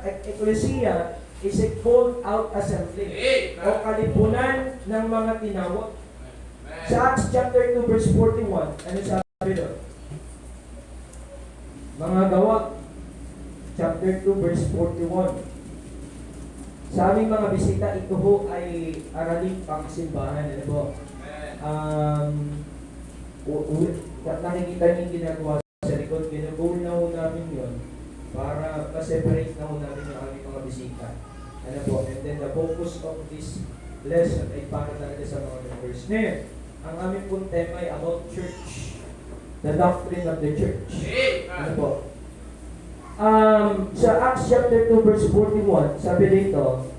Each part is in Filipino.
ecclesia is a called out assembly o kalipunan ng mga tinawag. Sa Acts chapter 2 verse 41, ano sabi doon? Mga Gawa, chapter 2 verse 41. Sa aming mga bisita, ito ho ay araling pangsimbahan. Ano po? Nakikita niyo yung ginagawa sa likod. Ginagawa na ho namin yun para ma-separate na ho namin yung aming mga bisita. Ano po? And then the focus of this lesson ay para talaga sa mga members. Ngayon, ang aming pong tema ay about church. The doctrine of the church. Ano po? Sa Acts chapter 2 verse 41, sabi dito,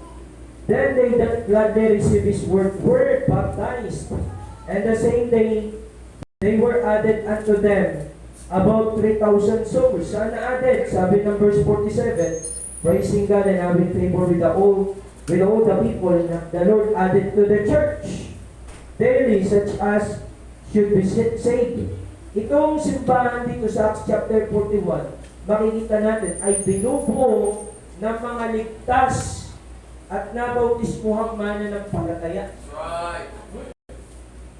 then they that gladly received his word were baptized, and the same day they were added unto them about 3,000 souls. Saan na added? Sabi ng verse 47, praising God and having favor with all the people, the Lord added to the church daily such as should be saved. Itong simbahan dito sa Acts chapter 41, makikita natin ay binubuo ng mga ligtas at nabautismuhang mananampalataya. Right.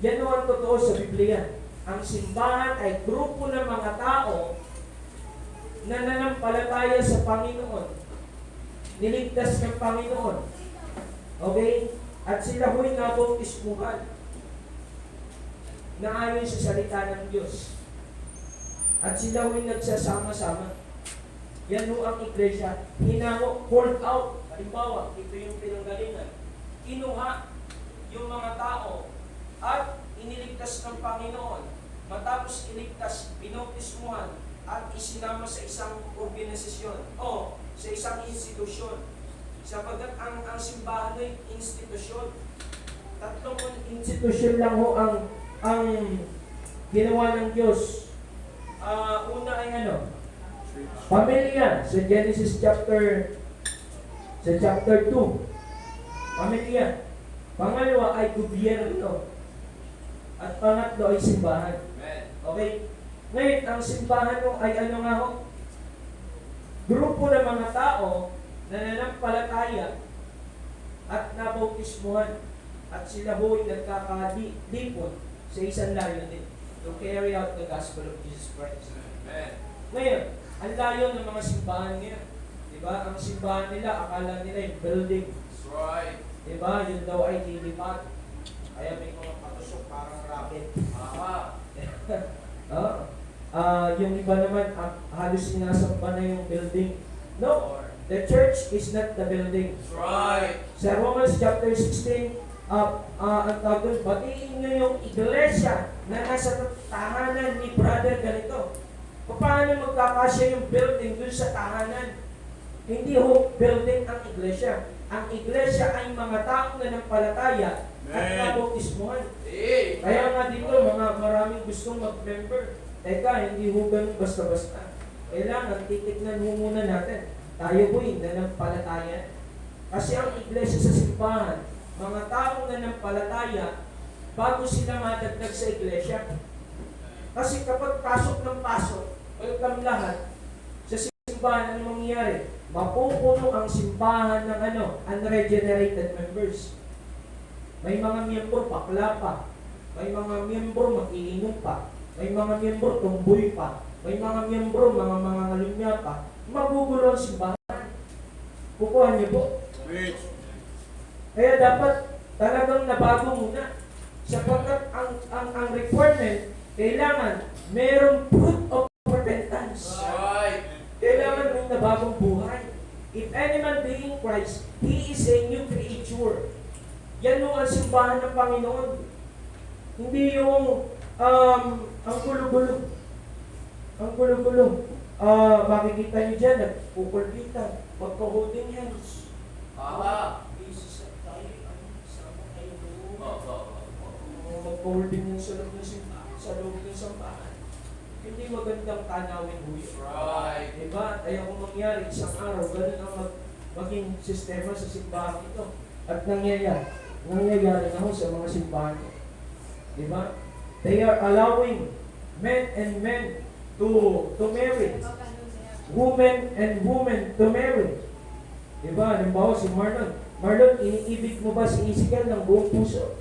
Yan ang totoo sa Biblia. Ang simbahan ay grupo ng mga tao na nanampalataya sa Panginoon. Niligtas ng Panginoon. Okay? At sila ho'y nabautismuhan na ayon sa salita ng Diyos. At sila ho'y nagsasama-sama. Yan ho ang iglesia. Hinango, called out. Halimbawa, ito yung pinanggalingan. Kinuha yung mga tao at iniligtas ng Panginoon. Matapos iligtas, binautismuhan at isinama sa isang organisasyon o sa isang institusyon. Sapagkat ang simbahan ay institusyon. Tatlong institusyon lang ho ang ginawa ng Diyos. Una ay ano? Pamilya sa Genesis chapter 2. Pamilya. Pangalawa ay gobyerno. At pangatlo ay simbahan. Okay? Ngayon, ang simbahan ay ano nga ho? Grupo ng mga tao na nanampalataya at nabautismuhan. At sila ho'y nagkakadipon sa isang layunin to carry out the gospel of Jesus Christ. Amen. Ngayon, ang layo ng mga simbahan ngayon. Diba? Ang simbahan nila, akala nila yung building. That's right. Diba? Yun daw ay lilipat. Kaya may mga patusok parang rocket. Yung iba naman, halos sinasamba na yung building. No, the church is not the building. That's right. Sa Romans chapter 16, ang tawag doon, batiin nyo yung iglesia na nasa tahanan ni brother ganito. Paano magkakasya yung building dun sa tahanan? Hindi ho building ang iglesia. Ang iglesia ay mga taong nanampalataya at nabautismuhan. Kaya nga dito, maraming gustong mag-member. Teka, hindi ho ganun basta-basta. Kailangan titignan ho muna natin. Tayo po'y nanampalataya. Kasi ang iglesia sa simbahan, mga taong nanampalataya bago sila madagdag sa iglesia. Kasi kapag pasok ng pasok, welcome lahat, sa simbahan, ano mangyayari? Mapupuno ang simbahan ng unregenerated members. May mga miyembro bakla pa. May mga miyembro mag-iinom pa. May mga miyembro tumboy pa. May mga miyembro mga ngalunya pa. Magugulo ang simbahan. Kukuha niyo po. Kaya dapat talagang nabago muna. Sapagkat ang requirement, kailangan merong fruit of repentance. Right. Kailangan may nabagong buhay. If any man be in Christ, he is a new creature. Yan ang simbahan ng Panginoon. Hindi yung ang gulo-gulo. Ang gulo-gulo. Makikita niyo dyan, nagpupulpitan, magka-holding hands. Jesus at tayo, sama kayo doon. Mag-holding hands sa loob ng sambahan. Hindi magandang tanawin ho yun. Right. Diba? At ayaw kong mangyari isang araw, ganun ang maging sistema sa simbahan ito. At nangyayari na ho sa mga simbahan ito. Diba? They are allowing men and men to marry. Women and women to marry. Diba? Halimbawa si Marlon. Marlon, iniibig mo ba si Ezekiel ng buong puso?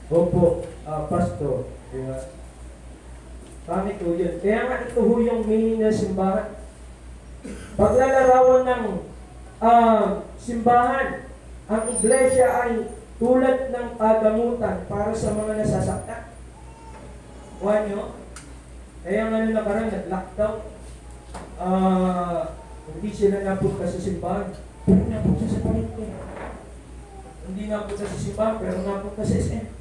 Opo, pastor. Diba? Pangit po yun. Kaya nga ito ho yung meaning ng simbahan. Paglalarawan ng simbahan, ang iglesia ay tulad ng pagamutan para sa mga nasasaktan. Kuha nyo? Kaya nga nung nakaraan, nag-lockdown. Hindi sila napunta sa simbahan. Pero napunta sa palengke. Hindi napunta sa simbahan, pero napunta sa SM.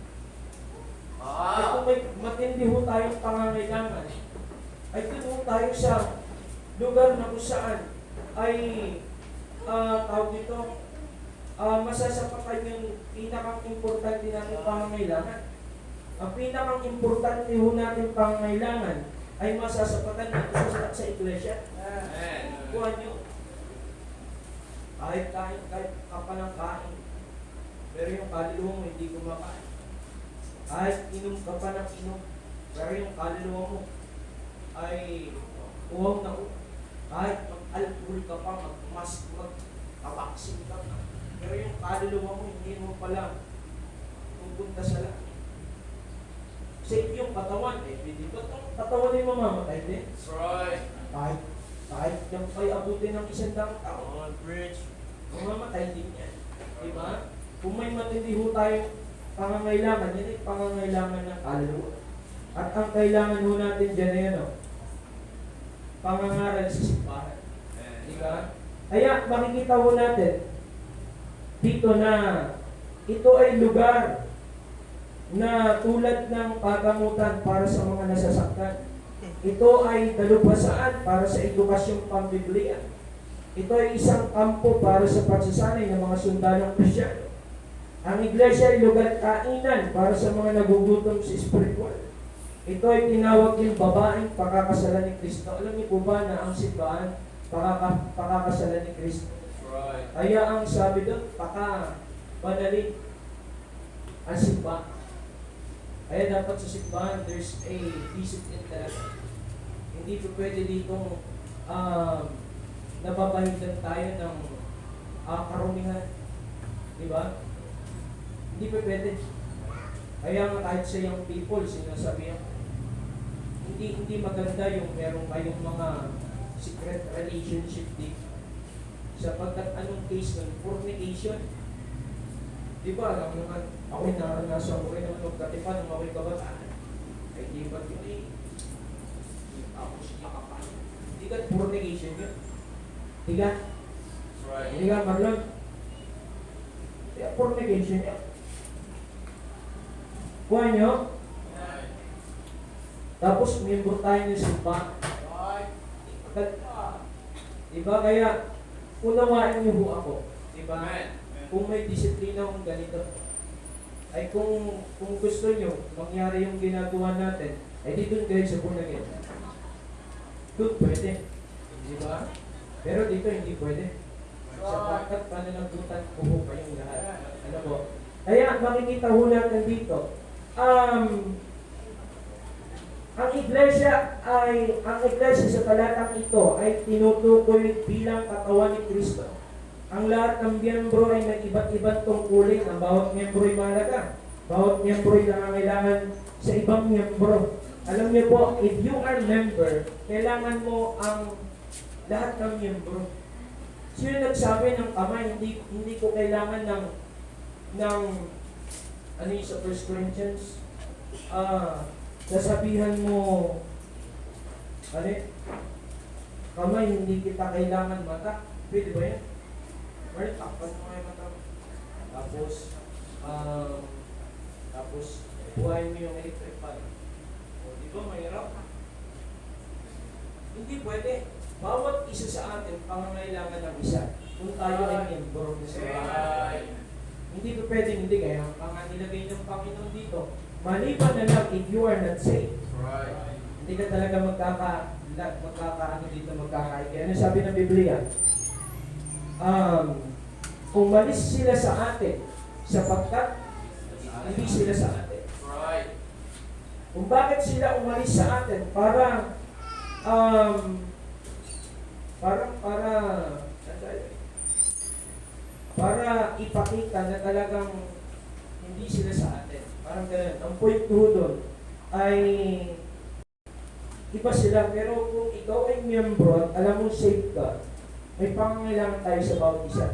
Ay kung may matindi ho tayong pangangailangan, ay doon tayo sa lugar na kung saan ay tawag dito, masasapatan yung pinakang importante natin pangangailangan. Ang pinakang importante ho natin pangangailangan ay masasapatan natin sa iglesia. Kuha nyo. Kahit ka pa ng kain, pero yung kaluluwa mo hindi kumakain. Kahit inom ka pa ng inom, pero yung kaluluwa mo ay uwaw na uwaw. Kahit mag-alcohol ka pa, mag-tabaksin ka pa, pero yung kaluluwa mo hindi mo pala pupunta sa langit. Safe yung katawan eh, hindi ba itong katawan ay mamamatay din? That's right. Kahit yung ay abutin ng 100 taon, Bridge. mamamatay din yan. Diba? Kung may matindi ho tayong pangangailangan, yan ay pangangailangan ng kaluluwa. At ang kailangan ho natin dyan ay ano? Pangangaral sa simbahan. Diba? Kaya makikita ho natin dito na ito ay lugar na tulad ng pagamutan para sa mga nasasaktan. Ito ay dalubhasaan para sa edukasyong pambibliya. Ito ay isang kampo para sa pagsasanay ng mga sundalong Kristyano. Ang iglesia ay lugar kainan para sa mga nagugutom sa spiritual. Ito ay tinawag yung babaeng pakakasalan ni Kristo. Alam niyo po ba na ang simbahan pakakasalan ni Kristo? Right. Kaya ang sabi doon, banalin ang simbahan. Kaya dapat sa simbahan, there's a discipline talaga. Hindi po pwede ditong nababahigan tayo ng karumihan. Diba? Hindi po pwede. Kaya nga kahit sa young people, sinasabihan ko, hindi maganda yung meron kayong mga secret relationship dito. Sapagkat anong case ng fornication? Diba, alam naman, ako'y naranasan ko rin naman magkatipan ng ako'y kabataan. Ay di ba yun eh? Tapos nakapan. Hindi ka fornication yun. Diga? That's right. Hindi ka, Marlon? Kaya fornication yun. Kuha nyo? Right. Tapos miyembro tayo ng simbahan. Right. Diba? Kaya, unawain niyo ho ako. Diba? Amen. Kung may disiplina kung ganito, ay kung gusto nyo, mangyari yung ginagawa natin, ay dito kayo sa punagin. Doon pwede. Diba? Pero dito hindi pwede. Sapagkat pananagutan ko ho kayong lahat. Ano po? Kaya makikita ho natin dito, ang iglesia sa talatang ito ay tinutukoy bilang katawan ni Kristo. Ang lahat ng miyembro ay may iba't ibang tungkulin. Ang bawat miyembro ay mahalaga. Bawat miyembro ay nangangailangan sa ibang miyembro. Alam niyo po, if you are member, kailangan mo ang lahat ng miyembro. Sino nagsabi ng kamay, hindi ko kailangan ng ano yung sa 1 Corinthians? Sasabihan mo, kamay, hindi kita kailangan mata. Pwede ba yan? Well, takpan mo nga yung mata mo. Tapos, buhayin mo yung electric fan. O, di ba, mahirap? Hindi pwede. Bawat isa sa atin, pangangailangan ng isa. Kung tayo ay miyembro ng simbahan. Hindi pa pwedeng hindi. Kaya ang nilagay ng Panginoon dito, maliban na lang if you are not saved. Right. Hindi ka talaga magkakaigay. Ano sabi ng Biblia? Umalis sila sa atin sapagkat hindi sila sa atin. Right. Kung bakit sila umalis sa atin para para ipakita na talagang hindi sila sa atin. Parang ganun. Ang point ko doon ay iba sila, pero kung ikaw ay miyembro at alam mo safe ka, may pangangailangan tayo sa bawat isa.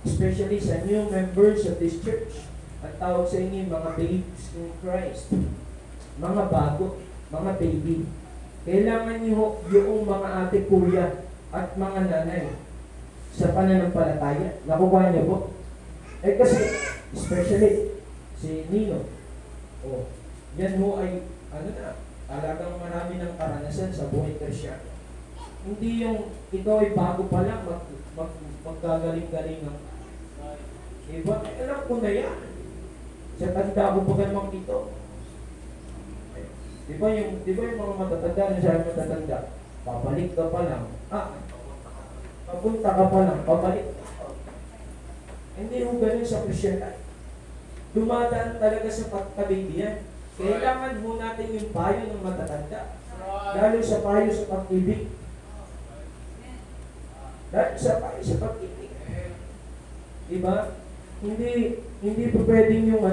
Especially sa new members of this church. At tawag sa inyo mga babes in Christ. Mga bago, mga baby. Kailangan niyo yung mga ate, kuya, at mga nanay sa pananampalataya. Nakukuha niyo po? Eh kasi, especially si Nino. Oh, yan mo ay, talagang marami ng karanasan sa buhay Kristyano. Hindi yung ikaw ay bago pa lang maggagaling-galing ng iba. Alam ko na yan. Sa tanda ko pa ganun ito. Di ba yung mga matatanda na siya matatanda? Pabalik ka pa lang. Papunta ka pa lang. Pabalik ka pa. Hindi mo ganun sa Kristyano. Dumadaan talaga sa pagkabigyan. Kailangan mo natin yung payo ng matatanda. Lalo sa payo sa pag-ibig. Lalo sa payo sa pag-ibig. Diba? Hindi po pwedeng yung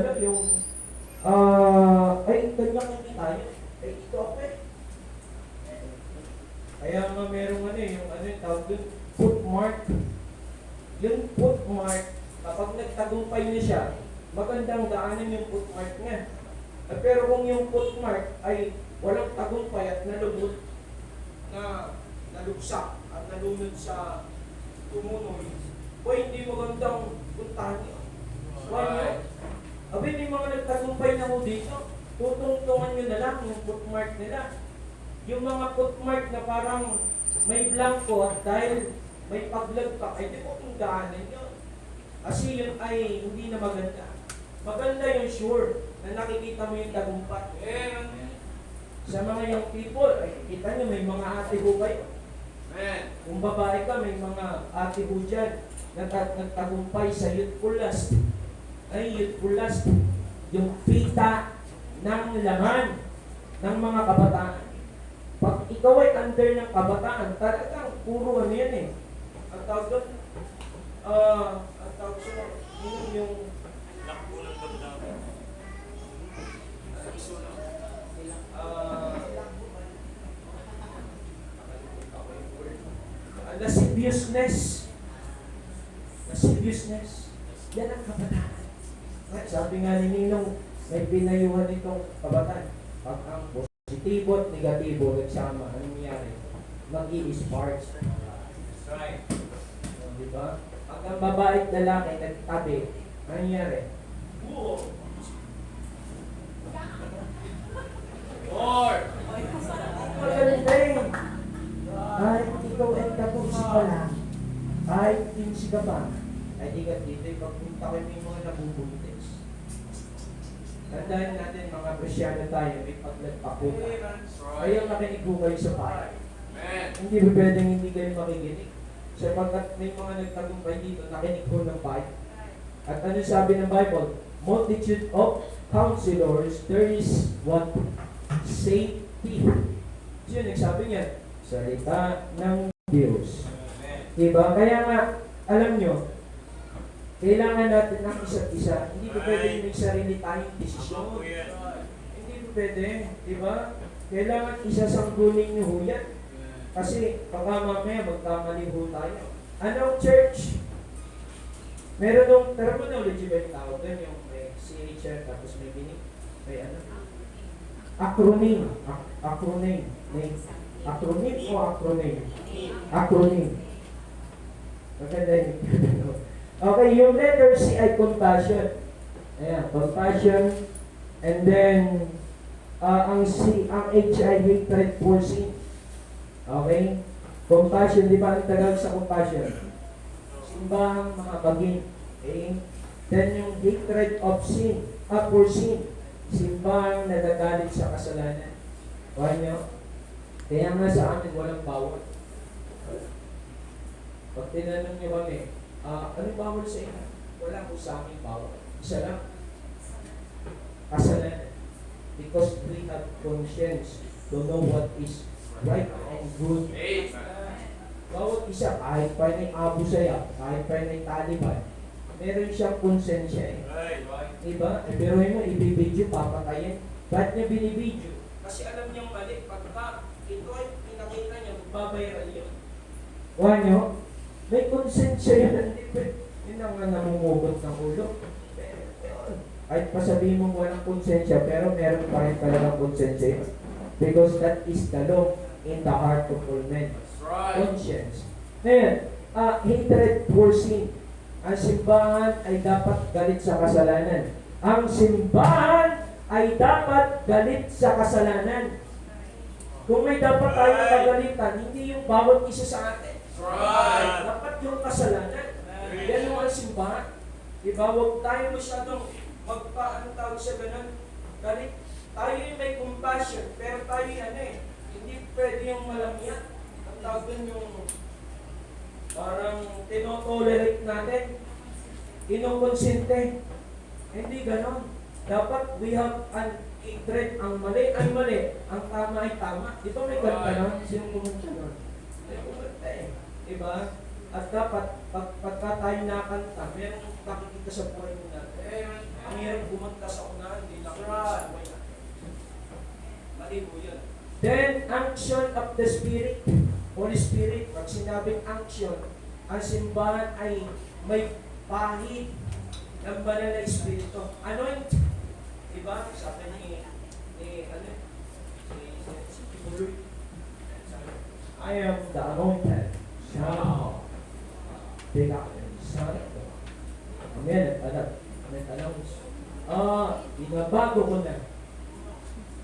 ay, ganyan hindi tayo. Ay, ito ako eh. Kaya nga merong yung tawag doon, footmark. Yung footmark, kapag nagtagumpay na siya, magandang daanan yung footmark niya. Pero kung yung footmark ay walang tagumpay at nalubot, nalugsak at nalunod sa tumunoy, o hindi magandang puntahan niyo. Why? Abi, may mga nagtagumpay na ho dito. Tutungtungan nyo na lang yung footmark nila. Yung mga footmark na parang may blanco at dahil may paglagpak, ay di po kung daanan nyo. Kasi yun ay hindi na maganda. Maganda yung sure na nakikita mo yung tagumpay. Sa mga young people, ay kita nyo may mga ate ho kayo. Kung babae ka, may mga ate ho dyan nagtagumpay sa youthful lust. Ay, youthful lust, yung pita ng laman ng mga kabataan. Pag ikaw ay under ng kabataan, talagang puro yan eh. Ang tawag doon, ang tawag sa yung lasciviousness. Yan ang kabataan. Sabi nga ni Ninong, may pinayuhan itong kabataan. Pag ang positibo at negatibo nagsama, anong nangyari? Mag-i-sparks. That's right. Diba? Pag ang babae at lalaki nagtabi, anong nangyari? Lord! Maganda eh. Kahit ikaw ay tapos pa lang, kahit pinsi ka pa, ay di ka dito, pagpunta ko yung mga nabubuntis. Tandaan natin mga Kristyano tayo, may paglagpakuta. Kaya makinig po kayo sa payo. Hindi ba pwedeng hindi kayo makikinig? Sapagkat may mga nagtagumpay dito, nakinig po ng payo. At ano sabi ng Bible? Multitude of counselors, there is what? Safety. Yun, nagsabi niya, salita ng Diyos. Diba? Kaya nga, alam nyo, kailangan natin ng isa't isa. Hindi ko pwede may sarili tayong desisyon. Hindi ko pwede. Diba? Kailangan isasangguling nyo ho yan. Kasi baka mamaya magkamali ho tayo. Anong church? Meron nung terminology ba yung tawag doon? Yung may signature tapos may meaning? May ano? Acronym. Acronym. May acronym o acronym? Acronym. Maganda yun. Okay, yung letter C ay compassion. Ayan, compassion. And then, ang H ay hatred for sin. Okay? Compassion, di ba ang tagal sa compassion? Simbahang mga baging. Okay? Then yung hatred of sin, for sin. Simbahang nagagalit sa kasalanan. Kaya nyo? Kaya nga sa amin walang bawal. Pag tinanong nyo kami, anong bawal sa inyo? Wala po sa amin bawal. Isa lang. Kasalanan. Because we have conscience to know what is right and good. Bawat isa, kahit pa na'y Abu Sayyaf, kahit pa na'y Taliban, meron siyang konsensya eh. Right. Right. Diba? E pero mo, ibibidyo, papatayin. Ba't niya binibidyo? Kasi alam niyang mali. Pagka ito ay pinakita niya, magbabayaran yun. Kuha niyo, may konsensya yan. Yun ang nga namumugot ng ulo. Kahit pasabihin mong walang konsensya, pero meron pa rin talagang konsensya. Because that is the law in the heart of all men. That's right. Conscience. Ngayon, hatred for sin. Ang simbahan ay dapat galit sa kasalanan. Ang simbahan ay dapat galit sa kasalanan. Kung may dapat tayo nakagalitan, hindi yung bawat isa sa atin. That's right. Dapat yung kasalanan. Yan ang simbahan. Diba? Huwag tayo masyadong ano tawag sa ganun. Galit. Tayo yung may compassion, pero tayo hindi pwede yung malamya. Ang tawag dun yung parang tinotolerate natin, kinukonsente. Hindi ganon. Dapat we have an hatred. Ang mali ay mali, ang tama ay tama. Di ba may kanta na? Sino kumanta nun? May kumanta eh. Diba? At dapat, pagka tayo nakanta, merong nakikita sa buhay mo natin. Ang hirap kumanta sa unahan, hindi lang sa buhay natin. Mali po yun. Then, action of the Spirit. Holy Spirit, pag sinabing action, ang simbahan ay may pahid ng banal na Espiritu. Anoint. Diba? Sabi ni Buloy. I am the anointed Son of God. Begotten Son of God. Amen. Amen. Binabago ko na.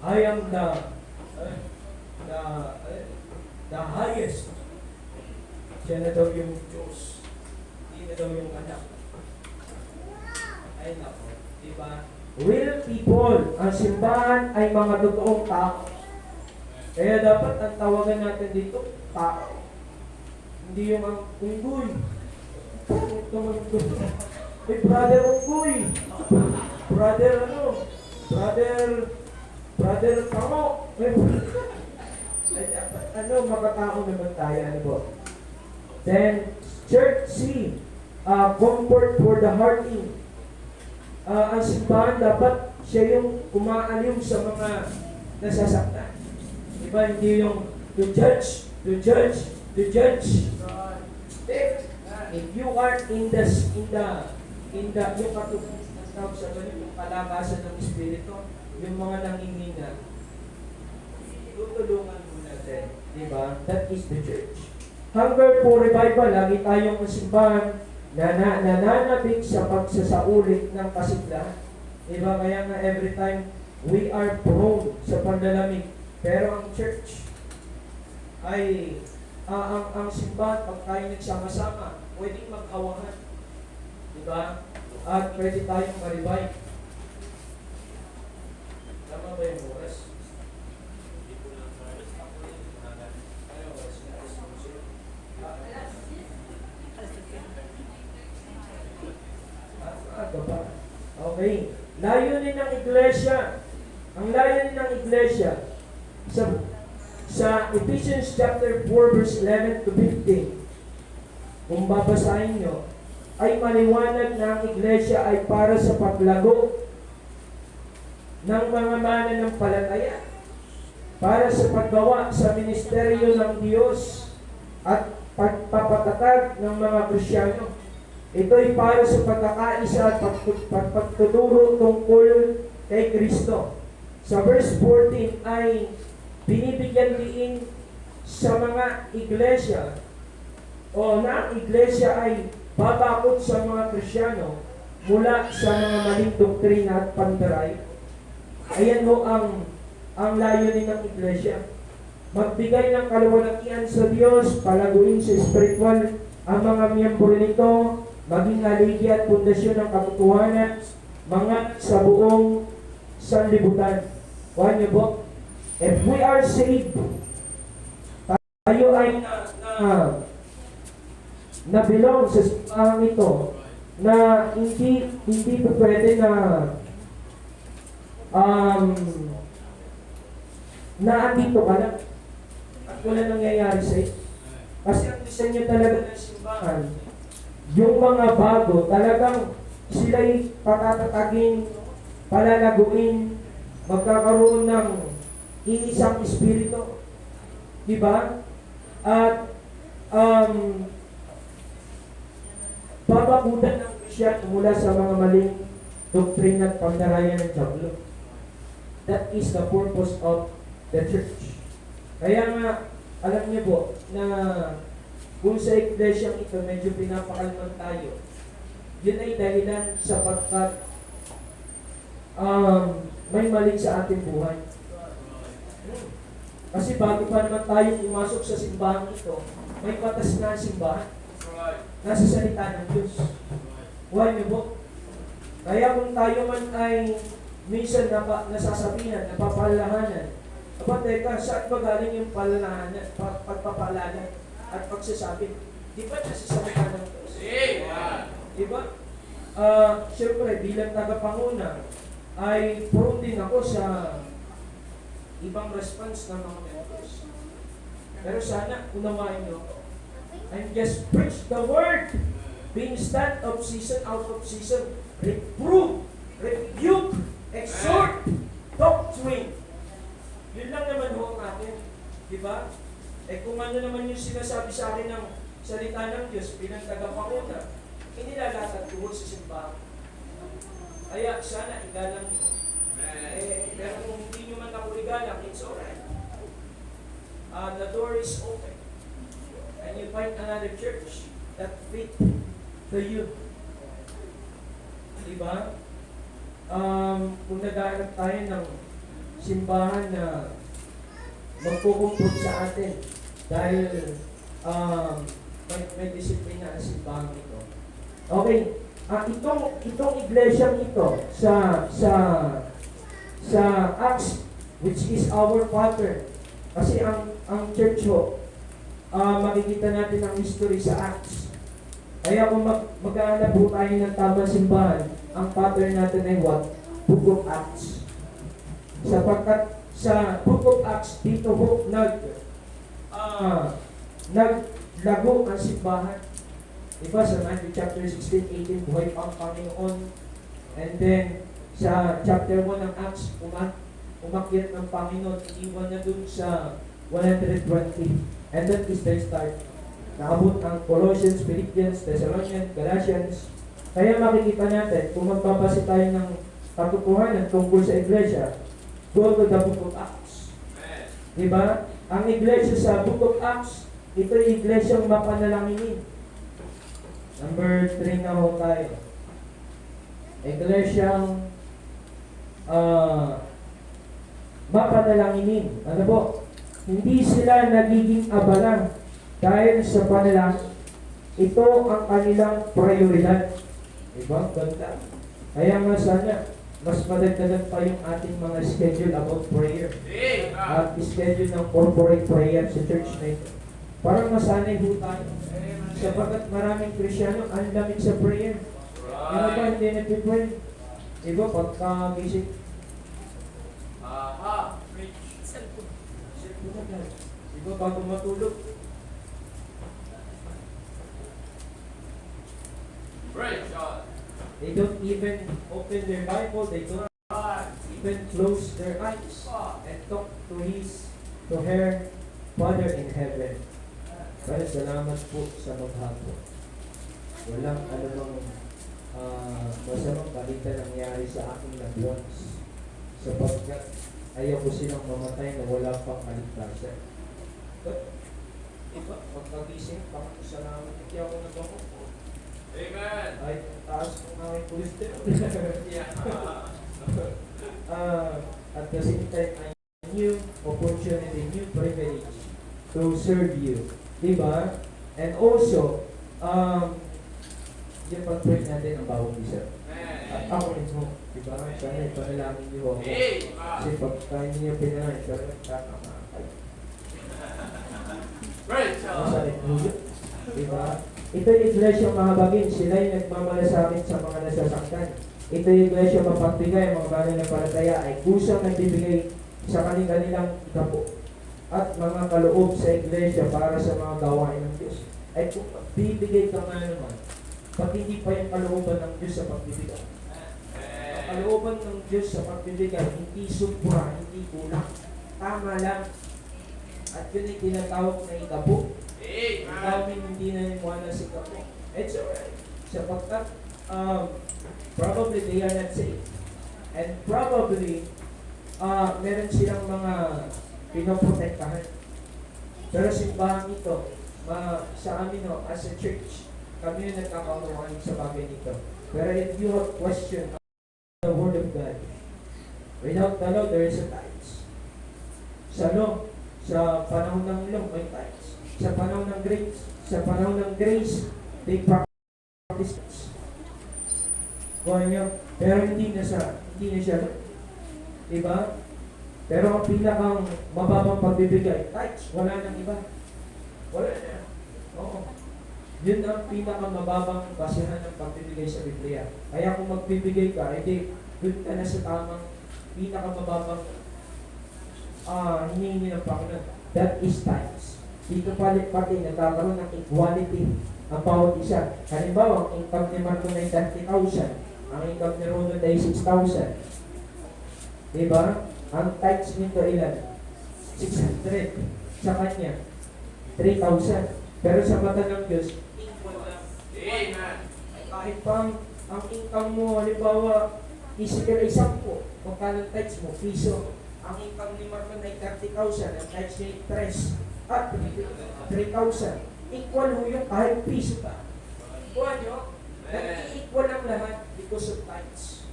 I am the highest. Siya na daw yung Diyos. Hindi na daw yung anak. Ay nako, diba? Real people, ang simbahan ay mga totoong tao. Kaya dapat ang tawagan natin dito, tao. Hindi yung ang unggoy. May brother unggoy. Brother tamo. Makatao naman tayo, ano po? Then, church C, comfort for the hurting. Ang simbahan dapat siya yung umaaliw sa mga nasasaktan. Diba? Hindi yung to judge. If you are in the yung katutulog sa ganun, yung kalakasan ng Espiritu, yung mga nangingina, tutulungan mo natin. Diba? That is the church. Hunger for revival, lagi tayong simbahan na nananabik sa pagsasaulit ng kasiglahan. Diba? Kaya nga every time we are prone sa panlalamig. Pero ang church ay ang simbahan, pag tayo nagsama-sama, pwedeng mag-awahan. Diba? At pwede tayong ma-revive. Tama ba yung oras? Okay. Layunin ng iglesia. Ang layunin ng iglesia sa Ephesians chapter 4 verse 11 to 15. Kung babasahin nyo, ay maliwanag na ang iglesia ay para sa paglago ng mga mananampalataya, para sa paggawa sa ministeryo ng Diyos at pagpapatatag ng mga Kristyano. Ito ay para sa pagkakaisa at pagtuturo tungkol kay Kristo. Sa verse 14 ay binibigyan diin sa mga iglesia o na ang iglesia ay babakot sa mga Kristyano mula sa mga maling doktrina at pandaray. Ayan mo ang layunin ng iglesia. Magbigay ng kaluwalhatian sa Diyos, palaguin sa spiritual ang mga miyembro nito, maging haligi at pundasyon ng katotohanan, mga sa buong sanlibutan. Kuhan niyo po, if we are saved, tayo ay na belong sa simbahan ito, na hindi pa pwede na andito ka lang at wala nangyayari sa iyo. Kasi ang design niya talaga ng simbahan yung mga bago, talagang sila'y patatatagin, palalaguin, magkakaroon ng iisang espiritu. Diba? At babakudan ng Kristiyan mula sa mga maling doktrina at pandaraya ng Diablo. That is the purpose of the church. Kaya nga, alam niyo po, na kung sa iglesyang ito medyo pinapakalman tayo, yun ay dahilan sapagkat may mali sa ating buhay. Kasi bago pa naman tayo pumasok sa simbahan ito, may batas na ang simbahan. That's right. Nasa salita ng Diyos. Buhay niyo po. Kaya kung tayo man ay minsan nasasabihan, napapalalahanan, aba teka, saan ba galing yung palalahanan, pagpapalanan at pagsasabi? Di ba nasa salita ng Diyos? Amen. Di ba? Siyempre, bilang tagapanguna, ay prone din ako sa ibang response ng mga members. Pero sana, unawain niyo ako. And just preach the word, being stand of season, out of season, reprove, rebuke, exhort, doctrine. Yun lang naman ho ang atin. Di ba? Eh kung ano naman yung sinasabi sa akin ng salita ng Diyos bilang tagapanguna, inilalatag ko sa simbahan. Kaya sana igalang niyo. Pero kung hindi nyo man ako igalang, it's alright. The door is open. And you find another church that fit to you. Diba? Kung naghahanap tayo ng simbahan na magkukumpot sa atin dahil may disiplina ang simbahan ito. Okay, itong iglesyang ito sa Acts, which is our pattern. Kasi ang church ho, makikita natin ang history sa Acts. Kaya kung maghahanap po tayo ng tamang simbahan, ang pattern natin ay what? Book of Acts. Sapagkat sa Book of Acts, dito ho naglago ang simbahan. Diba sa Matthew chapter 16, 18, buhay pa ang Panginoon. And then, sa chapter 1 ng Acts, umakyat ng Panginoon, iniwan na dun sa 120. And that is their start. Naabot ang Colossians, Philippians, Thessalonians, Galatians. Kaya makikita natin, kung magbabasa tayo ng katotohanan tungkol sa iglesia, go to the Book of Acts. Diba? Ang iglesia sa Book of Acts, ito yung iglesyang mapanalanginin. Number 3 na ho tayo. Iglesyang mapanalanginin. Ano po? Hindi sila nagiging abala dahil sa panalangin. Ito ang kanilang prioridad. Diba? Ganda. Kaya nga sana, mas madagdagan pa yung ating mga schedule about prayer. At schedule ng corporate prayer sa church na ito. Parang masanay ho tayo. Sapagkat maraming Krisyano ang lamig sa prayer. Ano ba hindi nagpipray? Diba? Pagka-gising. Preach. Cellphone na lang. Diba? Bago matulog. Praise God. They don't even open their Bible. They don't even close their eyes and talk to her Father in heaven. Kaya salamat po sa maghapon. Walang anumang masamang balita nangyari sa aking loved ones. Sapagkat ayaw ko silang mamatay na wala pang kaligtasan. Iba, pagkagising, salamat. Hindi ako nagawag po. Amen. Ay, taas ko nga may cholesterol. At the same time, a new opportunity, new privilege to serve you. Diba? And also, yung pag-pray natin ang bawang isa. At ako rin mo. Diba? Sana ipanalangin niyo ako. Kasi pagka hindi niyo pinalangin, sana nagkakamakal. Praise God. Diba? Ito yung iglesia mga bagin, sila yung nagmamalasakit sa mga nasasaktan. Ito yung iglesia mapagbigay, mga bagay na palataya ay kusang nagbibigay sa kanilang kapo at mga kaloob sa iglesia para sa mga gawain ng Diyos. Ay kung bibigay ka nga naman, pag hindi pa yung kalooban ng Diyos sa pagbibigay. Ang kalooban ng Diyos sa pagbibigay, hindi sobra, hindi kulang. Tama lang. At yun ay tinatawag na ikabo. Ang Amen. daming hindi naniniwala sa ikabo. It's alright. Sapagkat, probably they are not saved. And probably, meron silang mga pinoprotektahan. Pero simbahan ito, sa amin as a church, kami yung nagkakaunawaan sa bagay nito. Pero if you have question the Word of God, without the law, there is a tithes. Sa law, sa panahon ng law, may tithes. Sa panahon ng grace, they practice tithes. Kuha niyo, pero hindi na siya, diba? Pero ang pinakang mababang pagbibigay, tithes, wala nang iba. Wala na. Oo. Yun ang pinakang mababang basihan ng pagbibigay sa Biblia. Kaya kung magbibigay ka, hindi, doon ka na sa tamang pinakamababang hinihingi ng Panginoon. That is tithes. Dito pati nagkakaroon ng equality ang bawat isa. Halimbawa, ang income ni Marco ay 30,000. Ang income ni Ronald ay 6,000. Diba? Ang tithes nito ilan? 600. Sa kanya, 3,000. Pero sa mata ng Diyos, equal lang. Amen. Kahit pa ang income mo, halimbawa, isipin ay 10. Magkano ang tithes mo? Piso. Ang income ni Marlon ay 30,000. Ang tithes niya ay 3,000. Equal mo yung kahit piso pa. Kuha nyo? Nag-i-equal ang lahat because of tithes.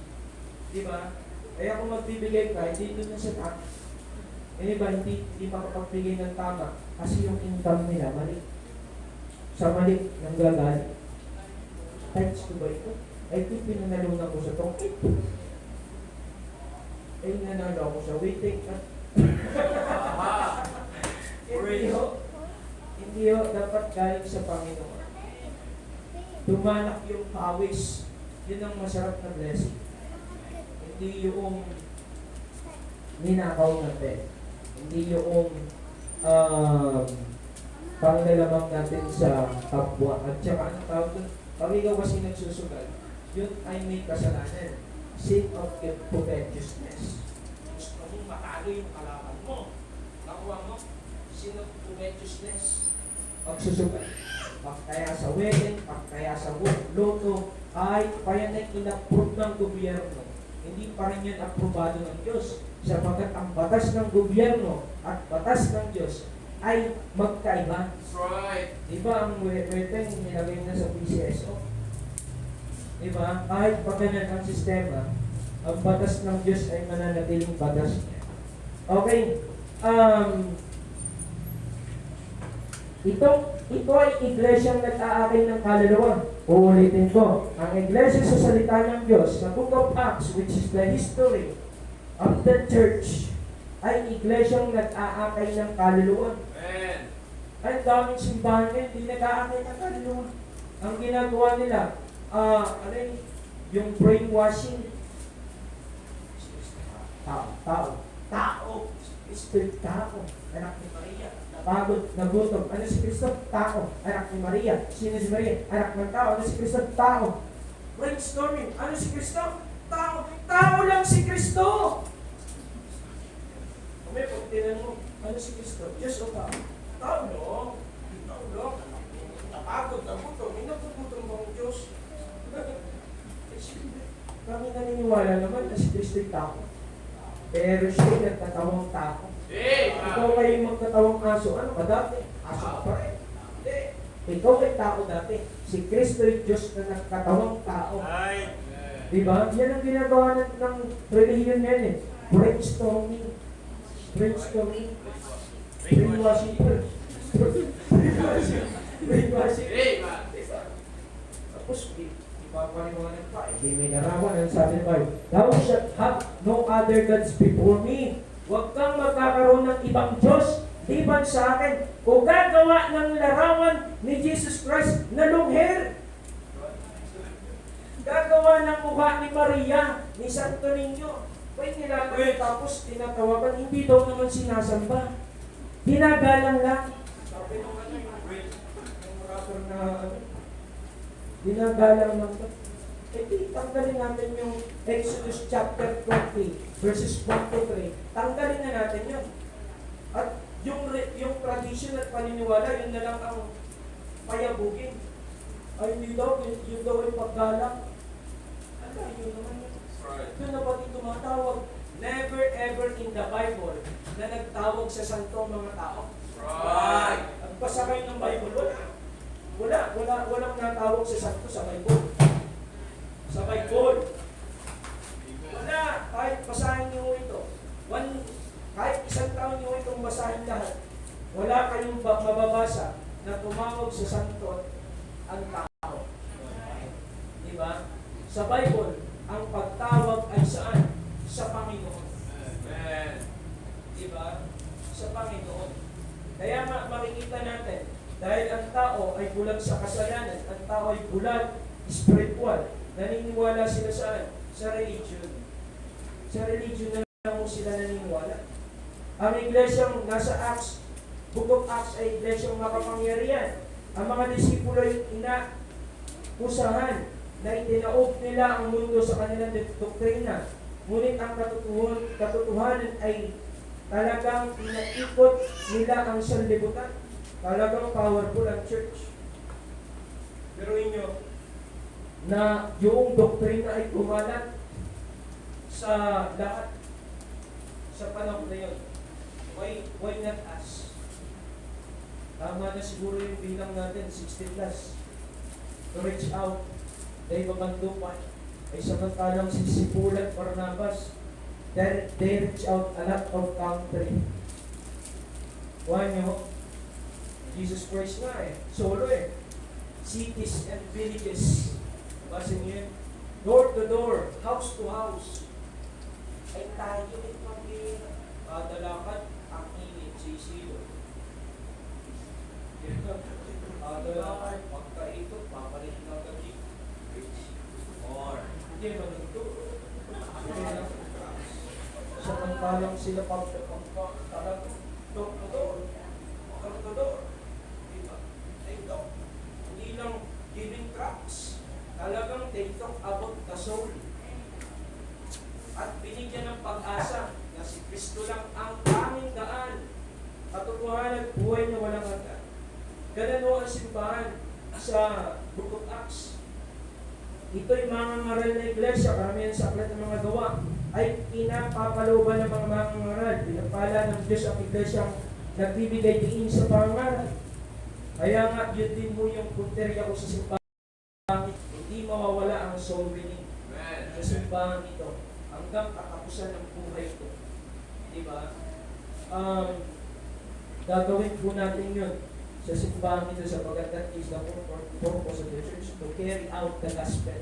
Diba? Kaya kung magbibigay ka, hindi doon na sa tama. Eh ba, hindi makapagbigay ng tama kasi yung income nila mali. Sa mali, nang gagaling. Tithes ko ba ito? Ay, ito pinanalunan ko sa tongkit. Ay, nanalo ako sa waiting. Hindi ho, dapat galing sa Panginoon. Tumanak yung pawis. Yun ang masarap na blessing. Hindi yung ninakaw na pet. Hindi yung panglalamang natin sa kapwa. At saka ang tawag doon, pag ikaw kasi nagsusugal, yun ay may kasalanan. Sin of covetousness. Gusto mong matalo yung kalaban mo. Nakuha mo? Sin of covetousness. Pagsusugal. Pagkaya sa wedding, pagkaya sa loto, ay payan ay in-approve ng gobyerno. Hindi pa rin yan aprobado ng Diyos. Sapagkat ang batas ng gobyerno at batas ng Diyos ay magkaiba. That's right. Diba ang wedding nilagay na sa PCSO? Diba? Kahit pa ganyan ang sistema, ang batas ng Diyos ay mananatiling batas niya. Okay. Ito ay iglesyang nag-aaral ng kaluluwa. Uulitin ko. Ang iglesia sa salita ng Diyos, sa Book of Acts, which is the history of the church, ay iglesyang nag-aakay ng kaluluwa. Amen. Ay, daming simbahan ngayon, hindi nag-aakay ng kaluluwa. Ang ginagawa nila, yung brainwashing. Tao. Spirit tao. Anak ni Maria. Napagod, nagutom. Ano si Kristo? Tao. Anak ni Maria. Sino si Maria? Anak ng tao. Ano si Kristo? Tao. Brainstorming. Ano si Kristo? Tao. Tao lang si Kristo. May pag tinan mo, ano si Kristo? Diyos o tao? Tao lang. Tao lang. Napagod, nagutom. May nagugutom bang Diyos? Kami naniniwala naman na si Kristo ay tao. Pero siya nagkatawang tao. Ikaw ay magkatawang aso. Ano ka dati? Aso ka pa rin. Hindi. Ikaw ay tao dati. Si Kristo ay Diyos na nagkatawang tao. Diba? Yan ang ginagawa ng religion yan eh. Brainstorming. Brainwashing. Tapos, ipapaliwanag pa. Hindi may narawan. Ang sabi ng Bible, thou shalt have no other gods before me. Huwag kang magkakaroon ng ibang Diyos liban sa akin. O gagawa ng larawan ni Jesus Christ na long hair. Gagawa ng mukha ni Maria, ni Santo Niño. Pwede nilalagay tapos tinatawagan. Hindi daw naman sinasamba. Ginagalang lang. Sabi nung yung rapper na Ginagalang lang ito. Eh, di, tanggalin natin yung Exodus chapter 20, verses 1 to 3. Tanggalin na natin yun. At yung tradition at paniniwala, yun na lang ang payabugin. Ay, hindi daw, yun daw ay paggalang. Ano, yun naman yun. Right. Doon na pati tumatawag. Never ever in the Bible na nagtawag sa santo ang mga tao. Right. Nagbasa kayo ng Bible, walang natawag sa santo sa Bible. Sa Bible. Wala. Kahit basahin niyo ito. Kahit isang taon niyo itong basahin lahat, wala kayong mababasa na tumawag sa santo ang tao. Diba? Sa Bible, ang pagtawag ay saan? Sa Panginoon. Amen. Diba? Sa Panginoon. Kaya makikita natin, dahil ang tao ay bulag sa kasalanan, ang tao ay bulag spiritual, naniniwala sila saan? Sa religion. Sa religion na lang mo sila naniniwala. Ang iglesyang nasa Acts, Book of Acts ay iglesyang makapangyarihan. Ang mga disipulo ay inausahan na itinaob nila ang mundo sa kanilang doktrina. Ngunit ang katotohanan ay talagang inaikot nila ang sanlibutan. Talagang powerful ang church. Pero inyo, na yung doktrina ay kumalat sa lahat sa panahon na yun. Why not us? Tama na siguro yung bilang natin, 60 plus. To reach out, dahil mabandupan, ay samantalang sisipulan Barnabas, they reach out a lot of country. Why nyo? Jesus Christ nga solo cities and villages. Basta niyo yun. Door to door, house to house. Ay tayo itong padalakan ang init sisilo. Padalakan, pagkaikot, papalit na gabi. Or, hindi naman ito. Samantalang sila talagang door to door. Door to door. Diba? Ito. Hindi lang giving tracts. Talagang they talk about the soul. At binigyan ng pag-asa na si Kristo lang ang tanging daan. Katotohanan at buhay na walang hanggan. Ganun ang simbahan sa Book of Acts. Ito'y mga ngaral na iglesia, karamihan sa aklat ng mga gawa, ay pinapapalooban ng mga ngaral. Pinapala ng Diyos ang iglesia nagbibigay diin sa pangaral. Kaya nga, yun din mo yung punteriya ko sa simbahan. Hindi mawawala ang soul winning sa simbahan ito hanggang katapusan ng buhay ito. Diba? Gagawin po natin yun sa simbahan ito sapagkat that is the purpose of the church to carry out the gospel.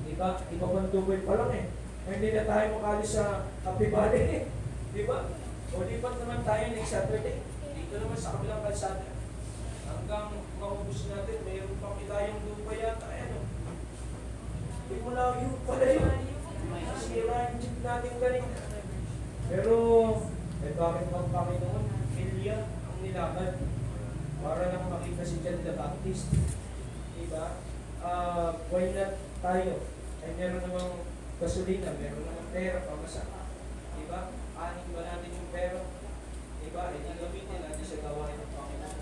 Diba? Iba pang tuboy pa lang hindi na tayo makalis sa Happy Valley. Diba? O lipat naman tayo next Saturday. Dito naman sa kabilang kalsada. Hanggang maubos natin, mayroon pa tayong lupa yata. Hindi mo lagi pala yun. Sira yung jeep natin kanina. Pero, bakit bang Panginoon? Ilya ang nilaban. Para lang makita si John the Baptist. Diba? Why not tayo? Ay meron namang gasolina, meron namang pera, pamasaka. Diba? Anin ba natin yung pera? Diba? Hindi gamitin natin sa gawain ng Panginoon.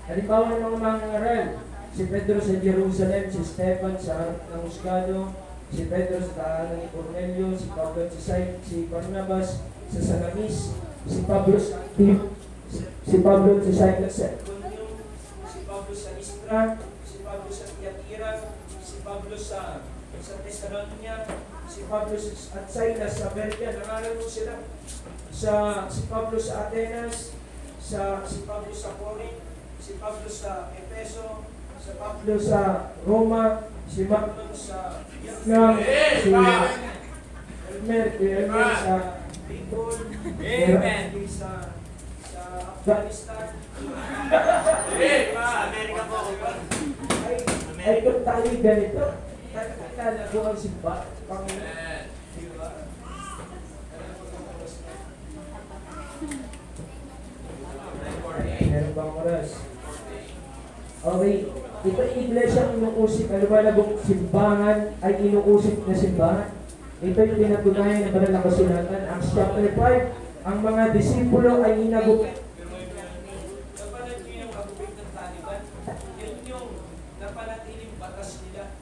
Halimbawa ng mga mangangaral, si Pedro sa Jerusalem, si Stephen sa harap ng Husgado, si Pedro sa tahanan ni Cornelio, si Pablo si Barnabas sa Salamis, si Pablo sa Silas sa Iconium, si Pablo sa Listra, si Pablo sa Tiatira, si Pablo sa Thessalonica, si Pablo at Silas sa Berea, nangaral mo sila. Si Pablo sa Atenas, si Pablo sa Corinth, si Pablo sa Efeso, si Pablo sa Roma, si Pablo sa Vietnam, si Elmer sa Bicol, sa Afghanistan. Amerika po. Ay kung tayo ganito, tayo ang simba, Panginoon. Diba? Meron bang oras? Okay, ito yung iglesia ang inuusip. Ano ba nagong simbahan ay inuusip na simbahan? Ito yung pinatunayan ng banal na kasulatan. Acts chapter 5, ang mga disipulo ay hinagupit. Napanatili yung hagupit ng Taliban. Yan yung napanatiling batas nila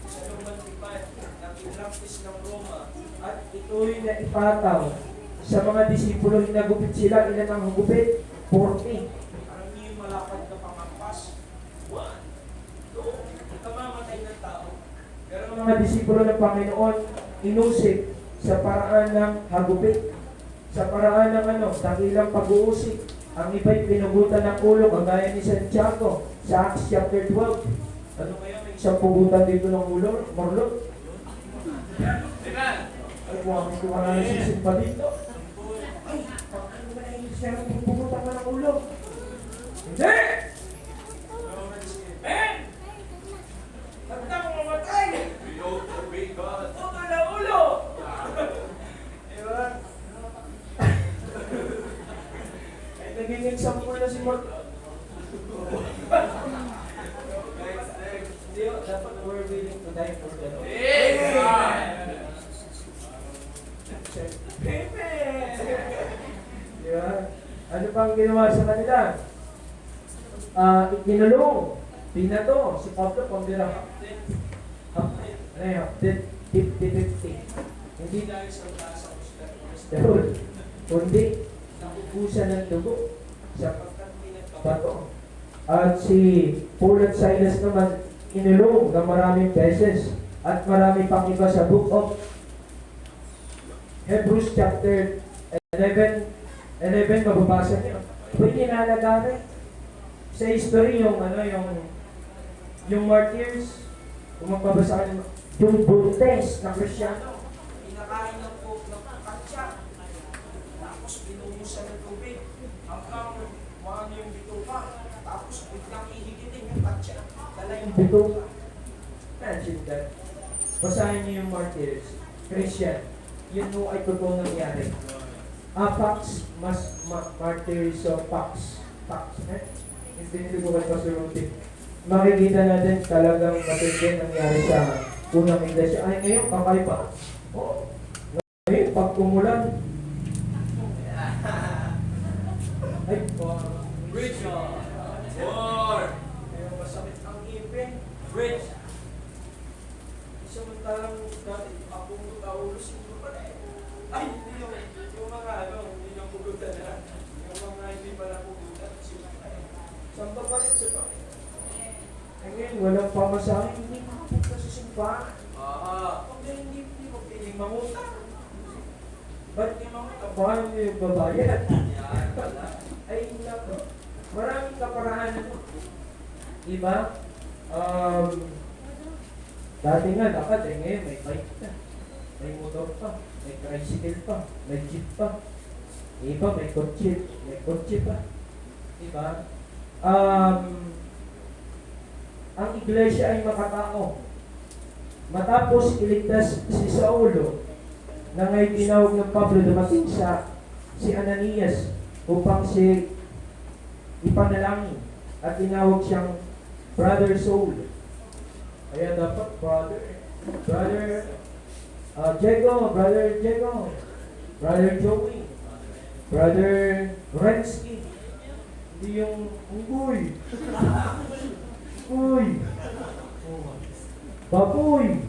sa lumang tipan ng inraktis ng Roma. At ito'y naipataw sa mga disipulo. Hinagupit sila. Ilan ang hagupit? 40. Parang yung malapad na pangampas. 1, 2, kamamatay ng tao. Pero ang mga disipulo ng Panginoon, inusip sa paraan ng hagupit, sa paraan ng dakilang pag-uusik. Ang iba'y pinugutan ng ulo, kagaya ni Santiago sa Acts chapter 12. Ano kaya may isang pugutan dito ng ulo? Morlot? Amen. Ay, huwag ko wala na sisimpa dito. Ay, ano ba na yung siya pugutan ka ng ulo? Hindi! Men! Tanda mo mamatay! We don't obey God. Puto na ulo! Diba? Ay, naging example na si Mark. Hindi, dapat we're willing to die for the Lord. Amen. Amen! Diba? Ano pang ginawa sa kanila? Ikinulong. Pinato. Si Pablo, pambira. Ano yun? 50-50. Hindi dahil sa taas ang kolesterol, kundi nakubusan ng dugo sapagkat pinagbabato. At si Paul at Silas naman inulong ng maraming beses at marami pang iba sa book of Hebrews chapter 11, mababasa niyo. Pwede nalagari sa history yung martyrs, kung magbabasa ka yung buntes na Kristyano, pinakain ng katsa, tapos binumusan ng tubig, hanggang mga yung bituka, tapos biglang ihigitin yung katsa, dala yung bituka. Imagine that. Basahin niyo yung martyrs, Christian, yun mo ay totoo nangyari. Pax, martyrs of Pax. Pax, hindi ko kayo pasurutin. Makikita natin talagang matindi nangyari sa unang iglesia. Ay, ngayon, kakaiba. Oo. Ngayon, pag umulan. Ay, Rich. More. Ngayon, masakit ang ipin. Rich. Samantalang dati, akong taulos yung pala eh. Ay, hindi yung mga hindi yung pugutan na. Yung mga hindi pala pugutan. Saan ba pa rin sa Panginoon? Ngayon, walang pamasahe, hindi makapunta sa simbahan. Hindi magpiling mangutang. Ba't yung mangutang? Baka yung babayad. Ay, nako. Maraming kaparaanan mo. Diba? Dati nga, dapat ngayon may bike na. May motor pa. May tricycle pa. May jeep pa. Iba, may kotse. May kotse pa. Diba? Ang iglesia ay makatao. Matapos iligtas si Saulo, na ngay tinawag ng Pablo, dumating si Ananias upang si ipanalangin at tinawag siyang Brother Saul. Kaya dapat Brother Diego, Brother Joey, Brother Rensky, hindi yung unggoy. Uy! Baboy!